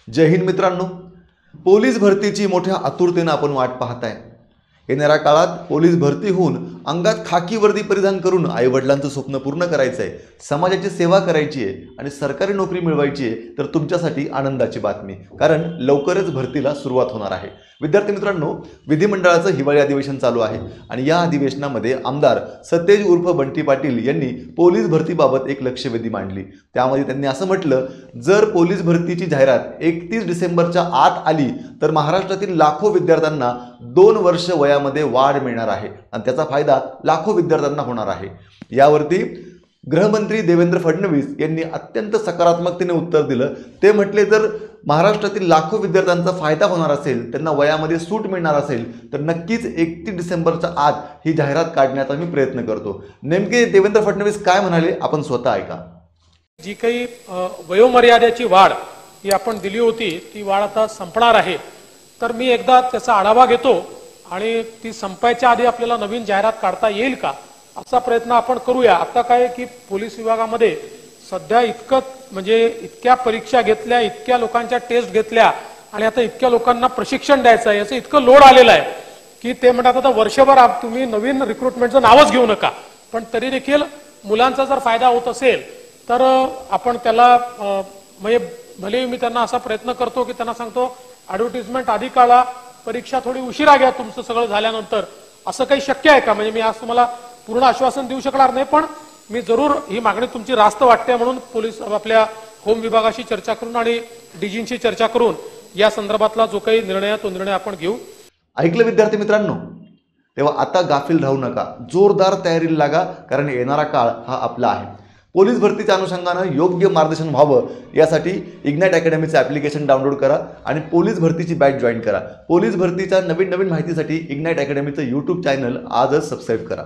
जय हिंद मित्रांनो, पोलीस भरतीची मोठ्या आतुरतेने आपण वाट पाहताय। येणाऱ्या काळात पोलीस भरती होऊन अंगात खाकी वर्दी परिधान करून आईवडिलांचं स्वप्न पूर्ण करायचं आहे, समाजाची सेवा करायची आहे आणि सरकारी नोकरी मिळवायची आहे, तर तुमच्यासाठी आनंदाची बातमी, कारण लवकरच भरतीला सुरुवात होणार आहे। विद्यार्थी मित्रांनो, विधिमंडळाचं हिवाळी अधिवेशन चालू आहे आणि या अधिवेशनामध्ये आमदार सतेज उर्फ बंटी पाटील यांनी पोलीस भरतीबाबत एक लक्षवेधी मांडली। त्यामध्ये त्यांनी असं म्हटलं, जर पोलीस भरतीची जाहिरात 31 डिसेंबरच्या आत आली तर महाराष्ट्रातील लाखो विद्यार्थ्यांना 2 वर्ष वयामध्ये वाढ मिळणार आहे आणि त्याचा फायदा लाखो विद्यार्थ्यांना होणार आहे। यावरती गृहमंत्री देवेंद्र फडणवीस यांनी अत्यंत सकारात्मकतेने उत्तर दिलं। ते म्हटले, जर महाराष्ट्रातील लाखो विद्यार्थ्यांचा फायदा होणार असेल, त्यांना वयामध्ये सूट मिळणार असेल, तर नक्कीच 31 डिसेंबरच्या आत ही जाहिरात काढण्याचा मी प्रयत्न करतो। नेमके देवेंद्र फडणवीस काय म्हणाले, आपण स्वतः ऐका। जी काही वयोमर्यादेची वाढ ही आपण दिली होती, ती वाढ आता संपणार आहे। तर मी एकदा त्याचा आढावा घेतो आणि ती संपायच्या आधी आपल्याला नवीन जाहिरात काढता येईल का असा प्रयत्न आपण करूया। आता काय की पोलीस विभागामध्ये सध्या इतकं म्हणजे इतक्या परीक्षा घेतल्या, इतक्या लोकांच्या टेस्ट घेतल्या आणि आता इतक्या लोकांना प्रशिक्षण द्यायचं आहे, याचं इतकं लोड आलेलं आहे की ते म्हणतात आता वर्षभर तुम्ही नवीन रिक्रुटमेंटचं नावच घेऊ नका, पण तरी देखील मुलांचा जर फायदा होत असेल तर आपण त्याला म्हणजे भले मी त्यांना असा प्रयत्न करतो की त्यांना सांगतो ॲडव्हर्टिजमेंट आधी काढा, परीक्षा थोडी उशिरा घ्या तुमचं सगळं झाल्यानंतर। असं काही शक्य आहे का? म्हणजे मी आज तुम्हाला पूर्ण आश्वासन देऊ शकणार नाही, पण मी जरूर ही मागणी तुमची रास्त वाटते म्हणून पोलीस आपल्या होम विभागाशी चर्चा करून आणि डीजींशी चर्चा करून या संदर्भातला जो काही निर्णय आहे तो निर्णय आपण घेऊ। ऐकलं विद्यार्थी मित्रांनो? तेव्हा आता गाफील राहू नका, जोरदार तयारीला लागा, कारण येणारा काळ हा आपला आहे। पोलीस भरतीच्या अनुषंगानं योग्य मार्गदर्शन व्हावं यासाठी इग्नाइट अकॅडमीचं ॲप्लिकेशन डाउनलोड करा आणि पोलीस भरतीची बॅच जॉईन करा। पोलीस भरतीच्या नवीन माहितीसाठी इग्नाइट अकॅडमीचं यूट्यूब चॅनल आजच सबस्क्राईब करा।